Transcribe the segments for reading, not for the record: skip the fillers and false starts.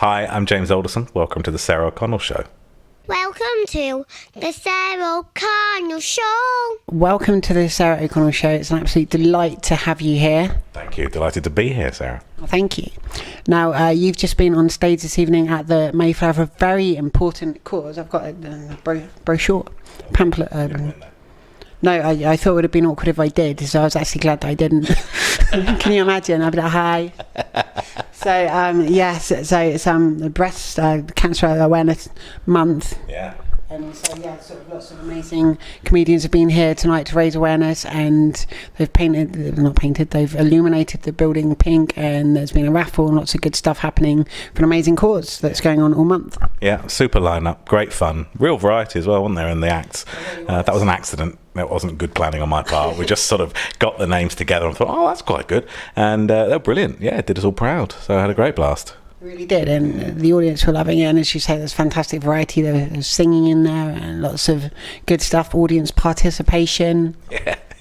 Hi, I'm James Alderson. Welcome to the Sarah O'Connell Show. Welcome to the Sarah O'Connell Show. Welcome to the Sarah O'Connell Show. It's an absolute delight to have you here. Thank you. Delighted to be here, Sarah. Well, thank you. Now, you've just been on stage this evening at the Mayflower for a very important cause. I've got a brochure, pamphlet. No, I thought it would have been awkward if I did, so I was actually glad that I didn't. Can you imagine? I'd be like, hi. So, yes, so it's the Breast Cancer Awareness Month. Yeah. And so, yeah, sort of lots of amazing comedians have been here tonight to raise awareness, and they've they've illuminated the building pink, and there's been a raffle and lots of good stuff happening for an amazing cause that's going on all month. Yeah, super lineup, great fun, real variety as well, wasn't there, in the acts? That was an accident. It wasn't good planning on my part. We just sort of got the names together and thought, oh, that's quite good. And they were brilliant. Yeah, it did us all proud. So I had a great blast. Really did, and the audience were loving it, and as you say, there's fantastic variety. There was singing in there and lots of good stuff, audience participation.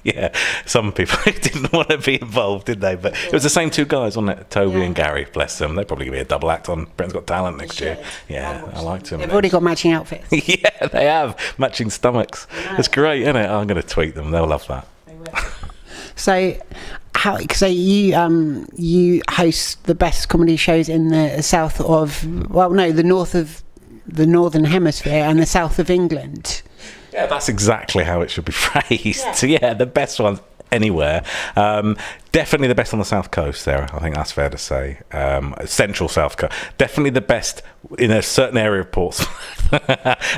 Yeah, some people didn't want to be involved, did they? But it was the same two guys, wasn't it? Toby and Gary, bless them. They're probably going to be a double act on Britain's Got Talent next year. Yeah, I liked them. They've already got matching outfits. Yeah, they have, matching stomachs. It's great, isn't it? I'm going to tweet them, they'll love that. They will. So you host the best comedy shows in the south of, the north of the northern hemisphere and the south of England. Yeah, that's exactly how it should be phrased. Yeah, the best ones anywhere. Definitely the best on the south coast, Sarah. I think that's fair to say. Central south coast. Definitely the best in a certain area of Portsmouth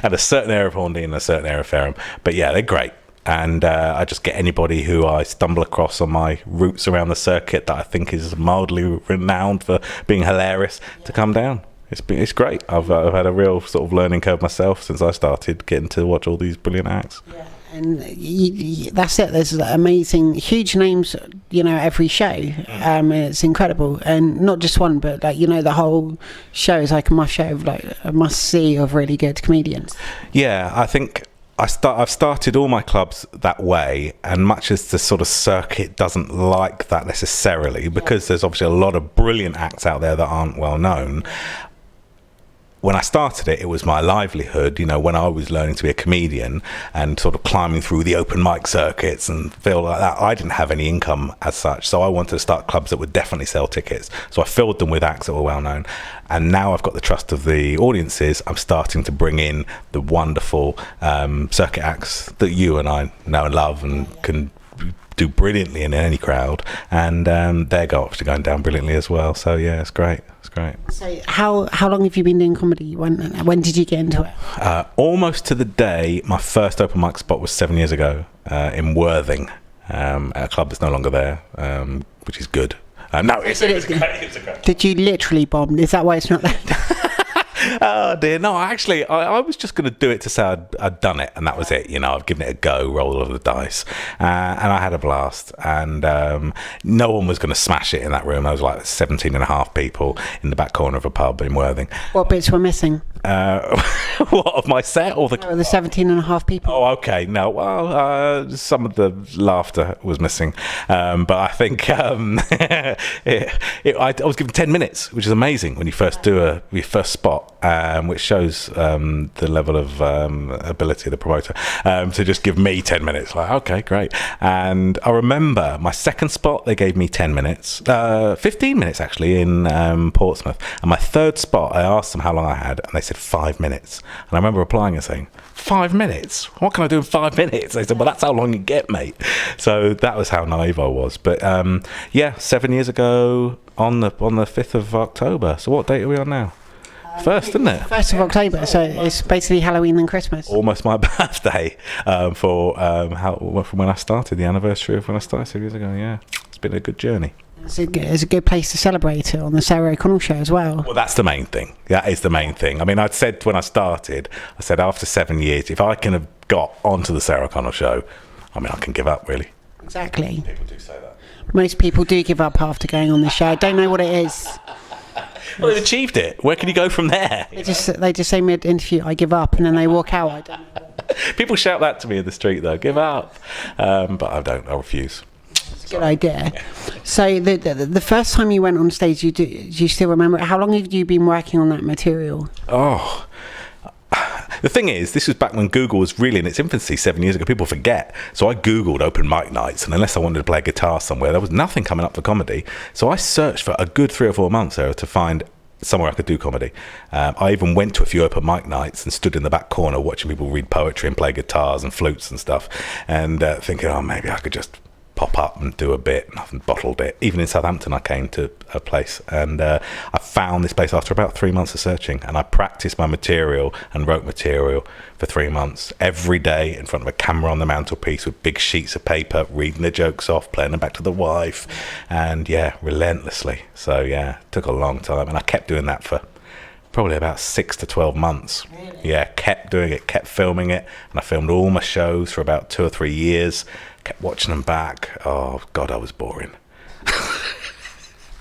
and a certain area of Hornby and a certain area of Fareham. But yeah, they're great. And I just get anybody who I stumble across on my routes around the circuit that I think is mildly renowned for being hilarious to come down. It's great. I've had a real sort of learning curve myself since I started getting to watch all these brilliant acts. Yeah. And that's it. There's amazing, huge names, every show. It's incredible, and not just one, but the whole show is like a must show, a must see of really good comedians. Yeah, I think I've started all my clubs that way, and much as the sort of circuit doesn't like that necessarily, because there's obviously a lot of brilliant acts out there that aren't well known. When I started it was my livelihood, when I was learning to be a comedian and sort of climbing through the open mic circuits and feel like that. I didn't have any income as such, so I wanted to start clubs that would definitely sell tickets. So I filled them with acts that were well known. And now I've got the trust of the audiences, I'm starting to bring in the wonderful circuit acts that you and I know and love and can do brilliantly in any crowd. And they're obviously going down brilliantly as well. So yeah, it's great. So how long have you been doing comedy? When did you get into it? Almost to the day. My first open mic spot was 7 years ago in Worthing, at a club that's no longer there, which is good. No, it's great. Did you literally bomb? Is that why it's not there? Oh dear, no, actually I was just going to do it to say I'd done it, and that was it. I've given it a go, roll of the dice, and I had a blast, and no one was going to smash it in that room. There was like 17 and a half people in the back corner of a pub in Worthing. What bits were missing? What, of my set or the 17 and a half people? Oh, okay. No, well, some of the laughter was missing, but I think I was given 10 minutes, which is amazing when you first do your first spot, which shows the level of ability of the promoter to just give me 10 minutes. Like, okay, great. And I remember my second spot, they gave me 10 minutes, 15 minutes actually in Portsmouth. And my third spot, I asked them how long I had, and they said 5 minutes. And I remember replying and saying, 5 minutes? What can I do in 5 minutes? They said, well, that's how long you get, mate. So that was how naive I was. But 7 years ago on the 5th of October. So what date are we on now? First, isn't it? 1st of October, so it's basically Halloween and Christmas. Almost my birthday from when I started, the anniversary of when I started 7 years ago, yeah. It's been a good journey. It's a good place to celebrate it on the Sarah O'Connell Show as well. Well, that's the main thing. That is the main thing. I mean, I'd said when I started, after 7 years, if I can have got onto the Sarah O'Connell Show, I can give up, really. Exactly. People do say that. Most people do give up after going on the show. I don't know what it is. Well, they've achieved it. Where can you go from there? They just say mid-interview, I give up, and then they walk out. I don't know. People shout that to me in the street, though. Give up. But I don't. I refuse. Good idea. So the first time you went on stage, do you still remember it? How long have you been working on that material? Oh, the thing is, this was back when Google was really in its infancy 7 years ago. People forget. So I Googled open mic nights, and unless I wanted to play guitar somewhere, there was nothing coming up for comedy. So I searched for a good 3 or 4 months there to find somewhere I could do comedy. I even went to a few open mic nights and stood in the back corner watching people read poetry and play guitars and flutes and stuff, and thinking, oh, maybe I could just pop up and do a bit. Nothing, bottled it. Even in Southampton, I came to a place, and I found this place after about 3 months of searching, and I practiced my material and wrote material for 3 months every day in front of a camera on the mantelpiece with big sheets of paper, reading the jokes off, playing them back to the wife, and relentlessly. So it took a long time, and I kept doing that for probably about 6 to 12 months. Really? Yeah, kept doing it, kept filming it, and I filmed all my shows for about 2 or 3 years. Kept watching them back. Oh God, I was boring.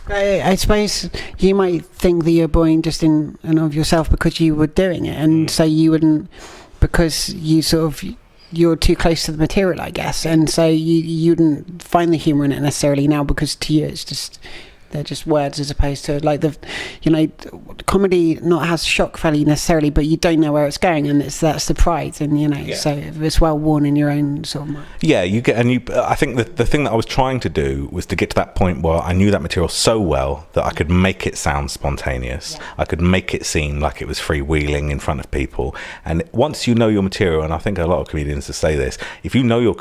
I suppose you might think that you're boring just in and of yourself because you were doing it, and so you wouldn't, because you're too close to the material, I guess, and so you wouldn't find the humour in it necessarily now, because to you it's just, they're just words, as opposed to like comedy not has shock value necessarily, but you don't know where it's going, and that's the pride, and so it's well worn in your own sort of mind. Yeah, you get, and I think the thing that I was trying to do was to get to that point where I knew that material so well that I could make it sound spontaneous. Yeah. I could make it seem like it was freewheeling in front of people. And once you know your material, and I think a lot of comedians will say this, if you know your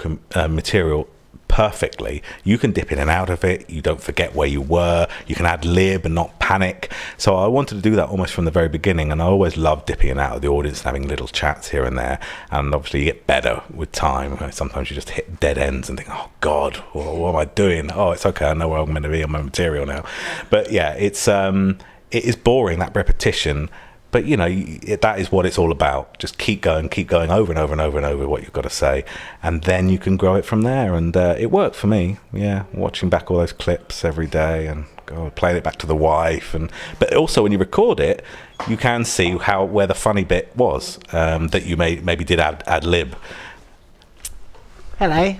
material perfectly, you can dip in and out of it. You don't forget where you were. You can ad lib and not panic. So I wanted to do that almost from the very beginning, and I always loved dipping in and out of the audience and having little chats here and there. And obviously you get better with time. Sometimes you just hit dead ends and think, oh God, what am I doing? Oh, it's okay, I know where I'm going to be on my material now. But it is boring, that repetition. But that is what it's all about. Just keep going over and over and over and over what you've got to say, and then you can grow it from there. And it worked for me. Yeah, watching back all those clips every day and playing it back to the wife. But also when you record it, you can see where the funny bit was that you maybe did ad lib. Hello.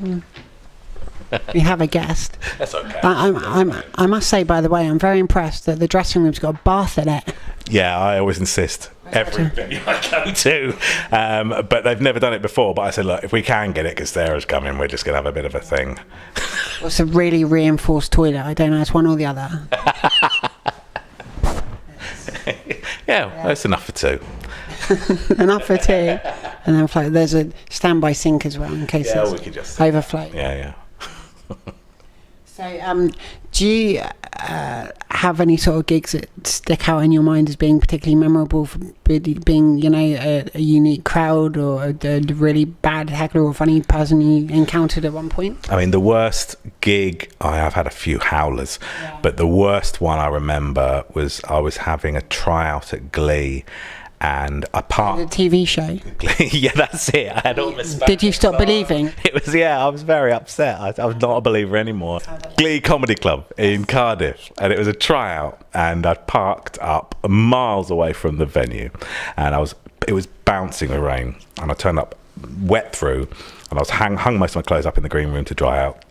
We have a guest. That's okay. I must say, by the way, I'm very impressed that the dressing room's got a bath in it. Yeah, I always insist. Every venue I go to. But they've never done it before. But I said, look, if we can get it because Sarah's coming, we're just going to have a bit of a thing. Well, it's a really reinforced toilet. I don't know, it's one or the other. That's enough for two. Enough for two. And then there's a standby sink as well in case it's overflow. Yeah. So, do you have any sort of gigs that stick out in your mind as being particularly memorable for being, a unique crowd, or a really bad heckler or funny person you encountered at one point? I mean, the worst gig, I've had a few howlers, but the worst one I remember was I was having a tryout at Glee. And I parked. The TV show? Yeah, that's it. I had all my space. Did you stop believing? It was, I was very upset. I was not a believer anymore. Glee Comedy Club in Cardiff. And it was a tryout. And I parked up miles away from the venue. And it was bouncing with rain. And I turned up wet through. And I was hung most of my clothes up in the green room to dry out.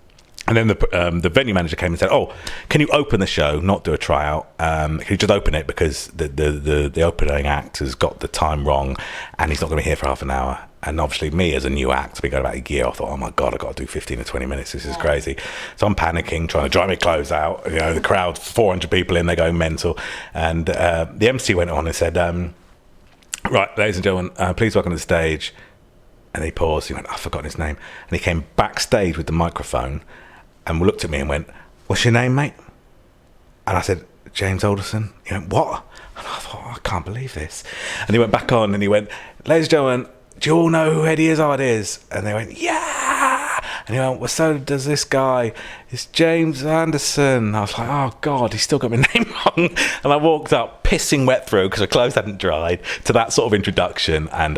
And then the venue manager came and said, "Oh, can you open the show, not do a tryout? Can you just open it because the opening act has got the time wrong, and he's not going to be here for half an hour." And obviously, me as a new act, been going about a year, I thought, "Oh my God, I've got to do 15 or 20 minutes. This is crazy." So I'm panicking, trying to dry my clothes out. The crowd, 400 people in, they're going mental. And the MC went on and said, "Right, ladies and gentlemen, please welcome to the stage." And he paused. He went, "I've forgotten his name." And he came backstage with the microphone. And looked at me and went, "What's your name, mate?" And I said, "James Alderson." He went, "What?" And I thought, I can't believe this. And he went back on and he went, "Ladies and gentlemen, do you all know who Eddie Izzard is?" And they went, "Yeah." And he went, "Well, so does this guy. It's James Anderson." I was like, oh God, he's still got my name wrong. And I walked up pissing wet through because my clothes hadn't dried to that sort of introduction, and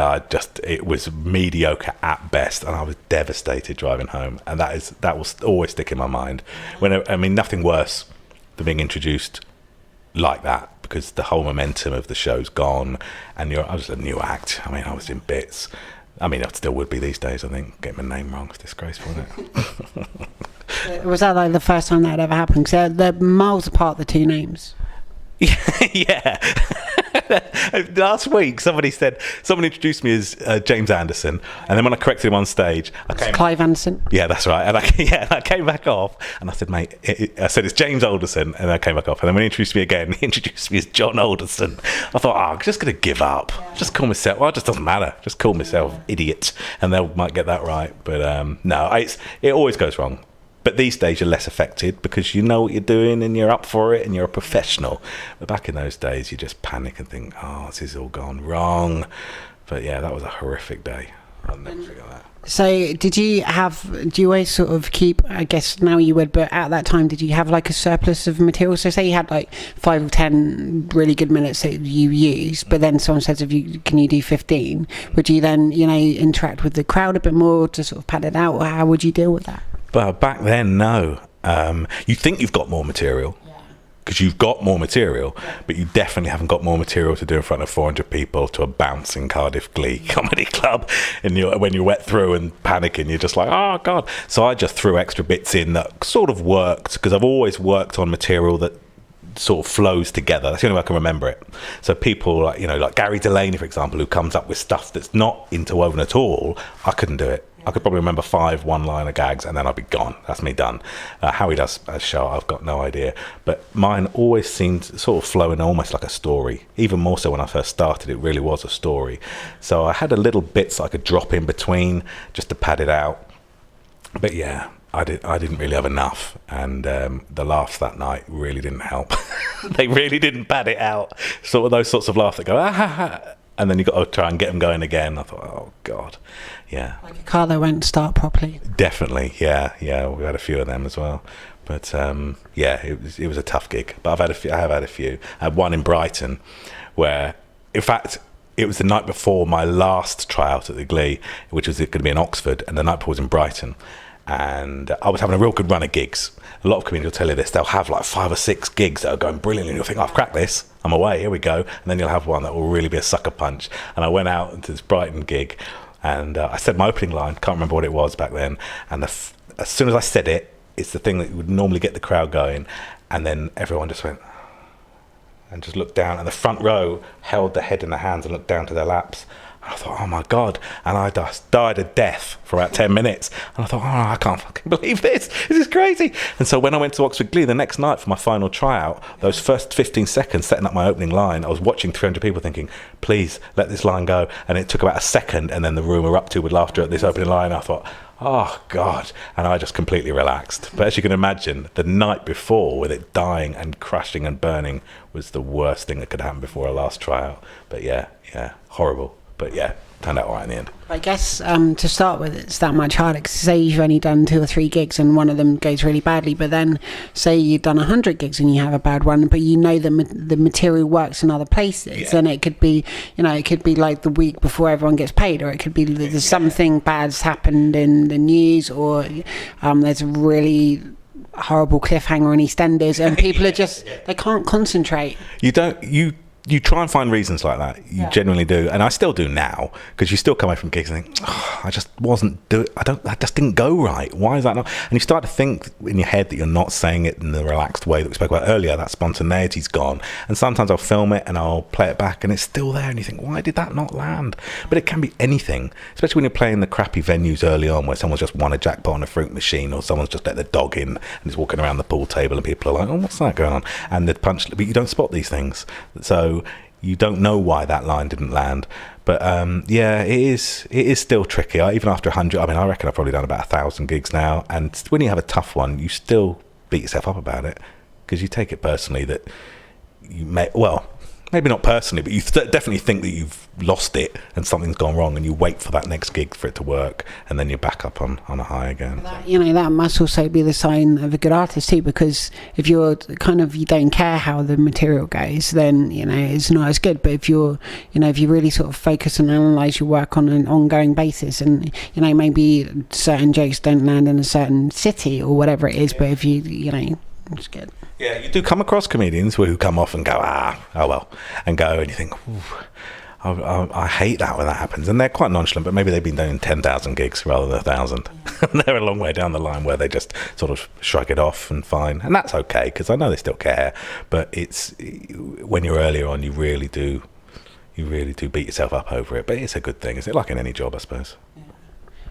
it was mediocre at best, and I was devastated driving home. And that will always stick in my mind. Nothing worse than being introduced like that, because the whole momentum of the show's gone, and I was a new act. I was in bits. I still would be these days, I think. Getting my name wrong is disgraceful, isn't it? Was that like the first time that had ever happened? Because they're miles apart, the two names. Yeah. Last week, somebody introduced me as James Anderson, and then when I corrected him on stage, Clive Anderson. Yeah, that's right. And I came back off, and I said, mate, I said it's James Alderson, and I came back off. And then when he introduced me again, he introduced me as John Alderson. I thought, I'm just going to give up. Just call myself. Well, it just doesn't matter. Just call myself idiot, and they might get that right. But no, it always goes wrong. But these days you're less affected because you know what you're doing and you're up for it and you're a professional. But back in those days, you just panic and think, this has all gone wrong. But yeah, that was a horrific day. I'll never forget that. So do you always sort of keep, I guess now you would, but at that time, did you have like a surplus of material? So say you had like 5 or 10 really good minutes that you use, but then someone says, can you do 15? Would you then, interact with the crowd a bit more to sort of pad it out? Or how would you deal with that? But back then, no. You think you've got more material because you've got more material, but you definitely haven't got more material to do in front of 400 people to a bouncing Cardiff Glee comedy club. And when you're wet through and panicking, you're just like, oh God. So I just threw extra bits in that sort of worked because I've always worked on material that sort of flows together. That's the only way I can remember it. So people like Gary Delaney, for example, who comes up with stuff that's not interwoven at all, I couldn't do it. I could probably remember 5 one-liner gags and then I'd be gone. That's me done. How he does a show, I've got no idea. But mine always seemed sort of flowing almost like a story. Even more so when I first started, it really was a story. So I had a little bits I could drop in between just to pad it out. But yeah, I didn't really have enough. And the laughs that night really didn't help. They really didn't pad it out. Sort of those sorts of laughs that go, ah, ha, ha. And then you got to try and get them going again. I thought, oh God, yeah. Like a car that won't start properly. Definitely, yeah. We had a few of them as well. But yeah, it was a tough gig. But I have had a few. I had one in Brighton, where, in fact, it was the night before my last tryout at the Glee, which was going to be in Oxford, and the night before was in Brighton. And I was having a real good run of gigs. A lot of comedians will tell you this. They'll have like 5 or 6 gigs that are going brilliantly, and you'll think, I've cracked this. I'm away. Here we go. And then you'll have one that will really be a sucker punch. And I went out into this Brighton gig, and I said my opening line. Can't remember what it was back then. And as soon as I said it, it's the thing that would normally get the crowd going. And then everyone just went and just looked down. And the front row held their head in their hands and looked down to their laps. I thought, oh my God. And I just died a death for about 10 minutes. And I thought, I can't fucking believe this. This is crazy. And so when I went to Oxford Glee the next night for my final tryout, those first 15 seconds setting up my opening line, I was watching 300 people thinking, please let this line go. And it took about a second, and then the room erupted with laughter at this opening line. I thought, oh God. And I just completely relaxed. But as you can imagine, the night before, with it dying and crashing and burning, was the worst thing that could happen before a last tryout. But yeah, horrible. But yeah, turned out all right in the end. I guess to start with, it's that much harder. Because say you've only done 2 or 3 gigs and one of them goes really badly, but then say you've done 100 gigs and you have a bad one, but you know the material works in other places, and it could be, it could be like the week before everyone gets paid, or it could be there's something bad's happened in the news, or there's a really horrible cliffhanger in EastEnders, and people are just they can't concentrate. You try and find reasons like that. You genuinely do, and I still do now, because you still come away from gigs and think, I just didn't go right. Why is that not? And you start to think in your head that you're not saying it in the relaxed way that we spoke about earlier. That spontaneity's gone. And sometimes I'll film it and I'll play it back, and it's still there, and you think, why did that not land? But it can be anything, especially when you're playing the crappy venues early on, where someone's just won a jackpot on a fruit machine, or someone's just let their dog in and is walking around the pool table, and people are like, oh, what's that going on? And the punch, but you don't spot these things, so you don't know why that line didn't land. But it is still tricky. Even after 100, I reckon I've probably done about 1,000 gigs now, and when you have a tough one, you still beat yourself up about it, because you take it personally that you may, well, maybe not personally, but you definitely think that you've lost it and something's gone wrong, and you wait for that next gig for it to work, and then you're back up on a high again. That must also be the sign of a good artist too, because if you're you don't care how the material goes, then it's not as good. But if you're if you really sort of focus and analyze your work on an ongoing basis, and maybe certain jokes don't land in a certain city or whatever it is, but if it's good. Yeah, you do come across comedians who come off and go, oh well, and go, and you think, I hate that when that happens. And they're quite nonchalant, but maybe they've been doing 10,000 gigs rather than 1,000. And they're a long way down the line where they just sort of shrug it off and fine. And that's okay, because I know they still care. But it's when you're earlier on, you really do beat yourself up over it. But it's a good thing. Is it like in any job, I suppose?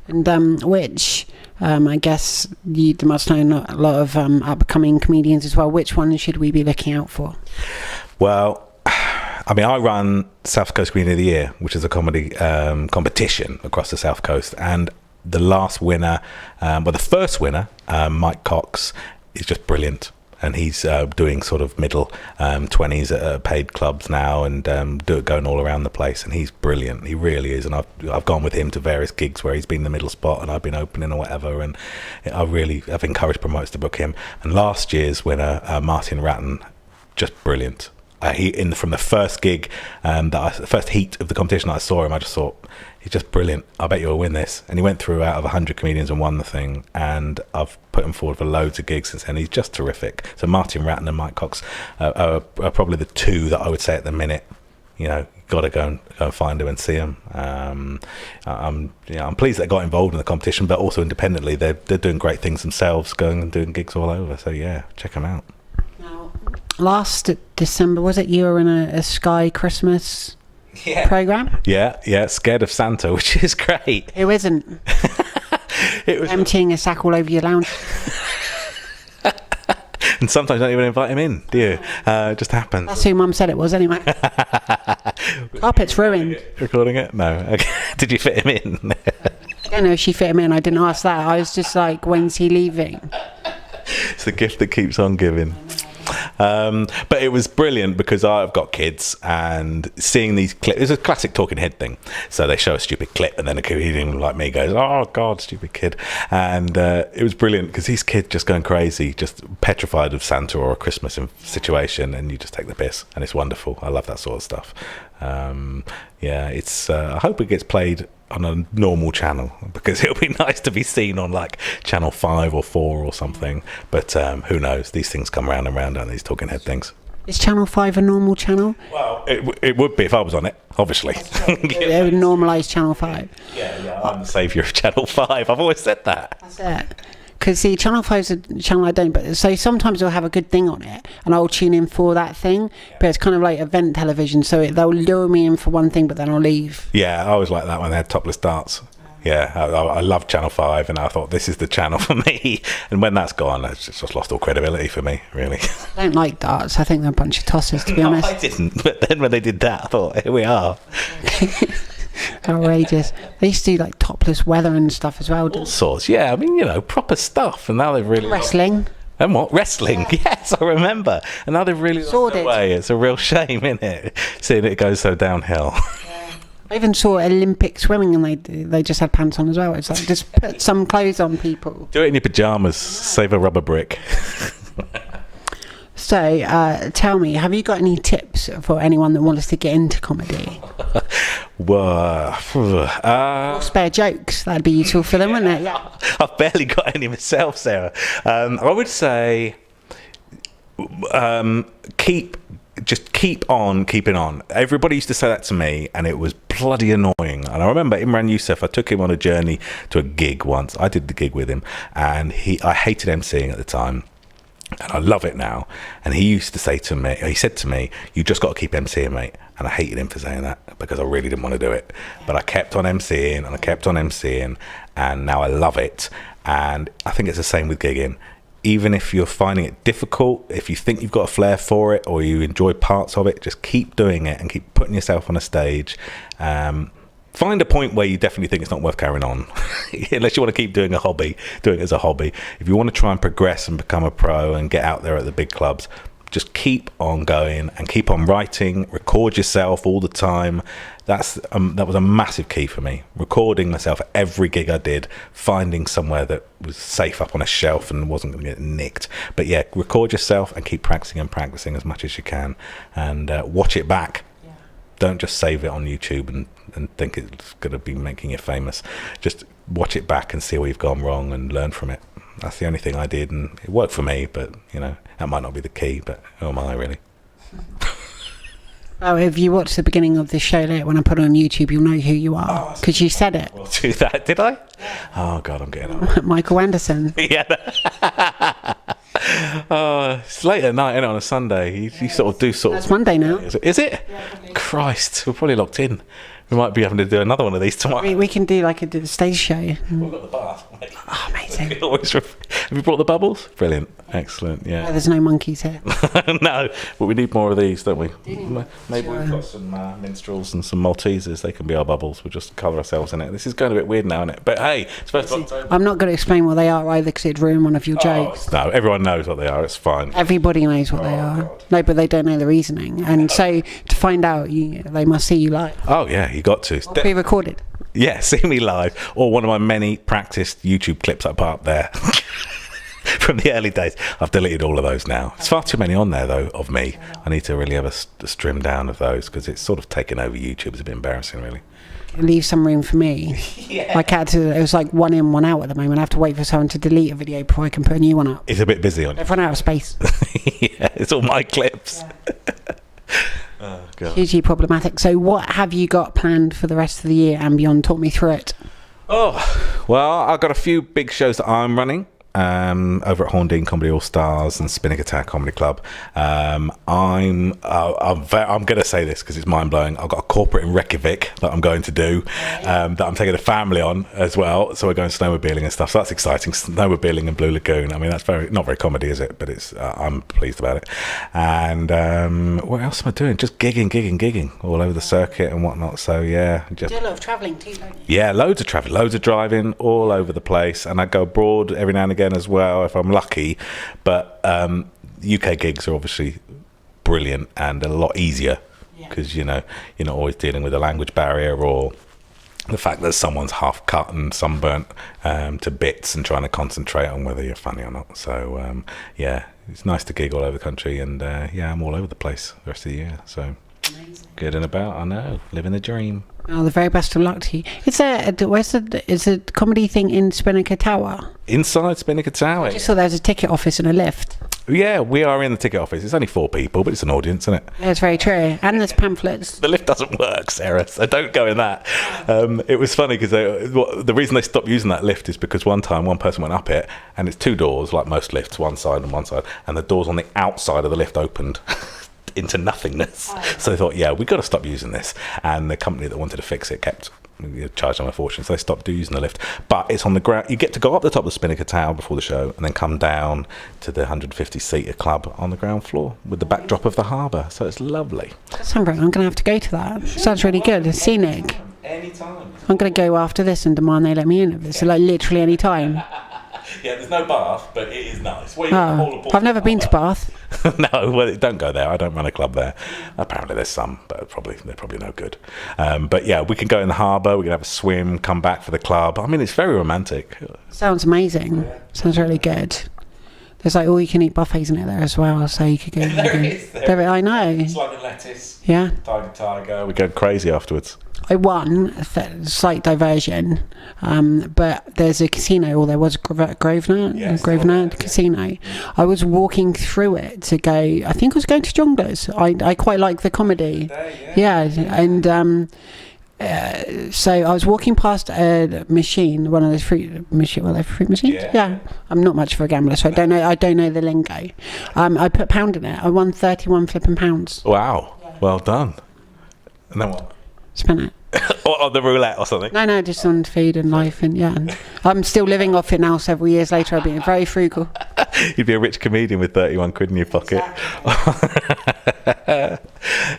And which, I guess you must know a lot of upcoming comedians as well. Which one should we be looking out for? Well, I mean, I run South Coast Comedian of the Year, which is a comedy competition across the South Coast. And the last winner, the first winner, Mike Cox, is just brilliant. And he's doing sort of middle 20s at paid clubs now and going all around the place. And he's brilliant. He really is. And I've gone with him to various gigs where he's been the middle spot and I've been opening or whatever. And I've encouraged promoters to book him. And last year's winner, Martin Ratton, just brilliant. From the first gig, the first heat of the competition that I saw him, I just thought, he's just brilliant. I bet you'll win this. And he went through out of 100 comedians and won the thing. And I've put him forward for loads of gigs since then. He's just terrific. So Martin Ratton and Mike Cox are probably the two that I would say at the minute, you know, got to go and find them and see them. I'm pleased they got involved in the competition, but also independently, they're doing great things themselves, going and doing gigs all over. So yeah, check them out. Last December, was it, you were in a Sky Christmas program? Yeah, Scared of Santa, which is great. Who isn't? It was emptying a sack all over your lounge. And sometimes you don't even invite him in, do you? It just happens. That's who Mum said it was anyway. Carpet's ruined. Recording it? No. Okay. Did you fit him in? I don't know if she fit him in. I didn't ask that. I was just like, when's he leaving? It's the gift that keeps on giving. But it was brilliant because I've got kids and seeing these clips, it's a classic talking head thing. So they show a stupid clip and then a comedian like me goes, oh God, stupid kid. And it was brilliant because these kids just going crazy, just petrified of Santa or a Christmas situation, and you just take the piss and it's wonderful. I love that sort of stuff. It's I hope it gets played on a normal channel because it'll be nice to be seen on like channel 5 or 4 or something, but who knows, these things come round and round, don't these talking head things. Is channel 5 a normal channel? Well, it would be if I was on it, obviously. It would normalise channel 5. Yeah, I'm the saviour of channel 5. I've always said that. That's it. Because see, channel 5's a channel I don't, but so sometimes they'll have a good thing on it and I'll tune in for that thing, but it's kind of like event television, so they'll lure me in for one thing but then I'll leave. Yeah, I always like that when they had topless darts. Yeah, I love channel 5 and I thought this is the channel for me, and when that's gone it's just lost all credibility for me, really. I don't like darts. I think they're a bunch of tossers, to be honest. I didn't, but then when they did that I thought, here we are. Outrageous. They used to do like topless weather and stuff as well. All sorts, yeah. I mean, you know, proper stuff. And now they've really wrestling. And what? Wrestling? Yeah. Yes, I remember. And now they've really lost their way. It's a real shame, isn't it? Seeing it go so downhill. Yeah. I even saw Olympic swimming and they just had pants on as well. It's like, just put some clothes on, people. Do it in your pyjamas. Save a rubber brick. So, tell me, have you got any tips for anyone that wants to get into comedy? Well, or spare jokes. That'd be useful for them, wouldn't it? Yeah. I've barely got any myself, Sarah. I would say keep on keeping on. Everybody used to say that to me, and it was bloody annoying. And I remember Imran Youssef, I took him on a journey to a gig once. I did the gig with him, and I hated emceeing at the time. And I love it now. And he said to me, you just got to keep emceeing, mate. And I hated him for saying that because I really didn't want to do it. But I kept on emceeing and I kept on emceeing, and now I love it. And I think it's the same with gigging. Even if you're finding it difficult, if you think you've got a flair for it or you enjoy parts of it, just keep doing it and keep putting yourself on a stage. Find a point where you definitely think it's not worth carrying on. Unless you want to keep doing a hobby, do it as a hobby. If you want to try and progress and become a pro and get out there at the big clubs, just keep on going and keep on writing, record yourself all the time. That was a massive key for me. Recording myself at every gig I did, finding somewhere that was safe up on a shelf and wasn't going to get nicked. But yeah, record yourself and keep practicing and practicing as much as you can, and watch it back. Don't just save it on YouTube and think it's going to be making you famous. Just watch it back and see where you've gone wrong and learn from it. That's the only thing I did, and it worked for me, but you know, that might not be the key, but who am I really? Oh, if you watch the beginning of this show later, when I put it on YouTube, you'll know who you are because you said it. We'll do that, did I? Oh God, I'm getting old. Michael Anderson. Yeah. Oh, it's late at night, isn't it, on a Sunday? You sort of do sort It's of. Monday now. Is it? Christ, we're probably locked in. We might be having to do another one of these tomorrow. We can do like a stage show. We've got the bath. Oh, amazing. Have you brought the bubbles? Brilliant. Excellent. Oh, Yeah. there's no monkeys here. No, but we need more of these, don't we? Maybe we've got some minstrels and some Maltesers. They can be our bubbles. We'll just cover ourselves in it. This is going a bit weird now, isn't it? But hey, it's first of October. I'm not going to explain what they are either because it'd ruin one of your jokes. No, everyone knows what they are. It's fine. Everybody knows what they are. God. No, but they don't know the reasoning. And so to find out, they must see you live. Oh yeah, you got to. Pre-recorded. Yeah, see me live, or one of my many practiced YouTube clips I put up there from the early days. I've deleted all of those now. There's far too many on there though of me. I need to really have a trim down of those because it's sort of taken over YouTube. It's a bit embarrassing, really. Leave some room for me. Like it was like one in, one out at the moment. I have to wait for someone to delete a video before I can put a new one up. It's a bit busy on. I've run out of space. Yeah, it's all my clips. Oh, God. Hugely problematic. So what have you got planned for the rest of the year and beyond? Talk me through it. Oh, well, I've got a few big shows that I'm running over at Horndean Comedy All Stars and Spinning Attack Comedy Club. I'm going to say this because it's mind blowing. I've got a corporate in Reykjavik that I'm going to do that I'm taking the family on as well. So we're going snowmobiling and stuff. So that's exciting. Snowmobiling in Blue Lagoon. I mean, that's not very comedy, is it? But it's I'm pleased about it. And what else am I doing? Just gigging all over the circuit and whatnot. So yeah, You do a lot of travelling too, don't you? yeah, loads of travel, loads of driving all over the place, and I go abroad every now and again as well if I'm lucky. But UK gigs are obviously brilliant and a lot easier because you're not always dealing with a language barrier or the fact that someone's half cut and sunburnt to bits and trying to concentrate on whether you're funny or not. So yeah, it's nice to gig all over the country, and yeah, I'm all over the place the rest of the year. So Amazing. good and about, I know, living the dream. Oh, the very best of luck to you. Is a comedy thing in Spinnaker Tower? Inside Spinnaker Tower. I just saw there's a ticket office and a lift. Yeah, we are in the ticket office. It's only 4 people, but it's an audience, isn't it? Yeah, it's very true. And there's pamphlets. The lift doesn't work, Sarah, so don't go in that. It was funny because the reason they stopped using that lift is because one time one person went up it and it's 2 doors, like most lifts, one side, and the doors on the outside of the lift opened into nothingness. So they thought, yeah, we've got to stop using this. And the company that wanted to fix it kept charged them a fortune, so they stopped using the lift. But it's on the ground. You get to go up the top of the Spinnaker Tower before the show and then come down to the 150-seater club on the ground floor with the backdrop of the harbour. So it's lovely. I'm going to have to go to that. Sounds really good. It's scenic. Anytime. I'm going to go after this and demand they let me in. It's like literally any time. Yeah, there's no bath, but it is nice. I've never been to Bath. No, well, don't go there. I don't run a club there. Apparently there's some, but they're probably no good. But yeah, we can go in the harbour, we can have a swim, come back for the club. I mean, it's very romantic. Sounds amazing. Sounds really good. There's like all you can eat buffets in it there as well, so you could go. I know. Slug and lettuce. Yeah. Tiger. We go crazy afterwards. I won, slight diversion, but there's a casino, or there was Grosvenor Casino. I was walking through it to go, I think I was going to Jongleurs. I quite like the comedy. And so I was walking past a machine, one of those fruit machines. Yeah. I'm not much for a gambler, so I don't know the lingo. I put £1 in it. I won 31 flipping pounds. Wow. Well done. And then what? Spent it. Or on the roulette or something? No, just on food and life, and yeah. And I'm still living off it now. Several years later, I've been very frugal. You'd be a rich comedian with 31 quid in your pocket.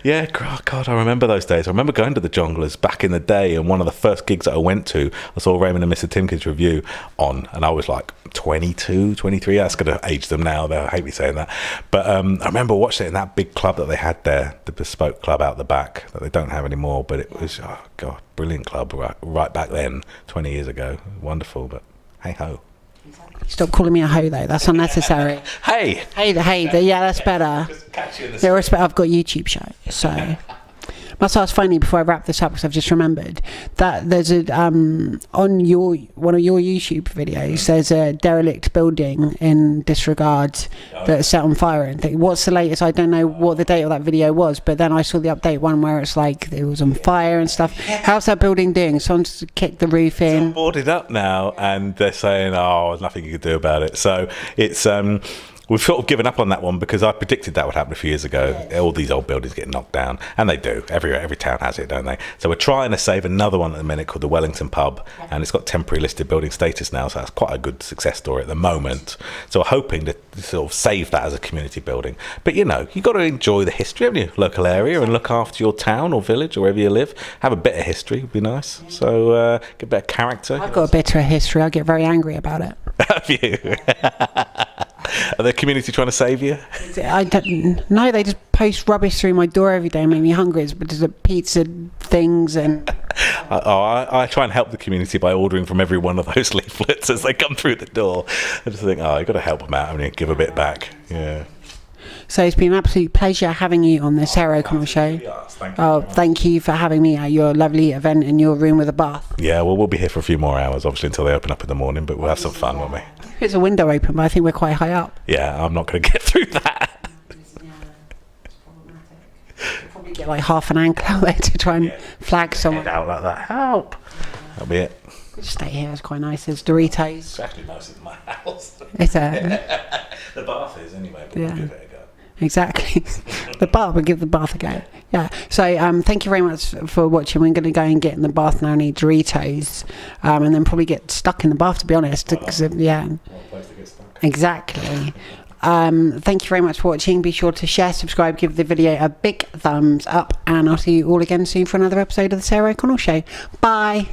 Yeah, God, I remember those days. I remember going to the Jongleurs back in the day, and one of the first gigs that I went to, I saw Raymond and Mr. Timkins review on, and I was like 22, 23. That's going to age them now. They'll hate me saying that. But I remember watching it in that big club that they had there, the Bespoke Club out the back, that they don't have anymore. But it was, oh God, brilliant club right back then, 20 years ago. Wonderful, but hey-ho. Stop calling me a hoe, though. That's unnecessary. Hey, yeah, that's better. Just catch you in the There respect. I've got YouTube show, so. Must ask finally before I wrap this up, because I've just remembered that there's a on one of your YouTube videos. There's a derelict building in disregard that's set on fire. And what's the latest? I don't know what the date of that video was, but then I saw the update one where it's like it was on fire and stuff. How's that building doing? Someone's kicked the roof in. It's all boarded up now, and they're saying, "Oh, there's nothing you can do about it." So it's we've sort of given up on that one because I predicted that would happen a few years ago. All these old buildings get knocked down, and they do. Every town has it, don't they? So we're trying to save another one at the minute called the Wellington Pub, and it's got temporary listed building status now, so that's quite a good success story at the moment. So we're hoping to sort of save that as a community building. But you've got to enjoy the history of your local area and look after your town or village or wherever you live. Have a bit of history would be nice. So get a bit of character. I've got a bit of history. I get very angry about it. Have you? Are the community trying to save you? I don't know. They just post rubbish through my door every day and make me hungry. It's because of pizza things and... I try and help the community by ordering from every one of those leaflets as they come through the door. I just think, you've got to help them out, haven't you? Give a bit back. Yeah. So it's been an absolute pleasure having you on the Sarah O'Connell Show. Thank you for having me at your lovely event in your room with a bath. Yeah, well, we'll be here for a few more hours, obviously, until they open up in the morning, but we'll have some fun, won't we? There's a window open, but I think we're quite high up. Yeah, I'm not going to get through that. We'll probably get like half an ankle out there to try and flag someone. Out like that. Help. That'll be it. Just stay here. It's quite nice. There's Doritos. It's actually nicer than my house. It's the bath is anyway, but we'll give it a go. Exactly. The bath, we'll give the bath a go. Yeah. So thank you very much for watching. We're going to go and get in the bath now and eat Doritos, and then probably get stuck in the bath, to be honest. Because yeah. Place to get stuck. Exactly. Thank you very much for watching. Be sure to share, subscribe, give the video a big thumbs up, and I'll see you all again soon for another episode of the Sarah O'Connell Show. Bye.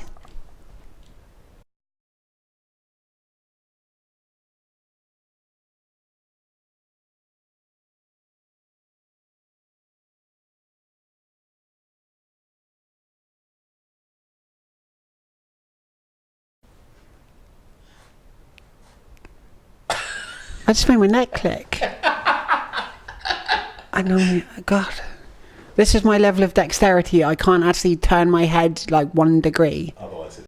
I just made my neck click. I know, God. This is my level of dexterity. I can't actually turn my head like 1 degree.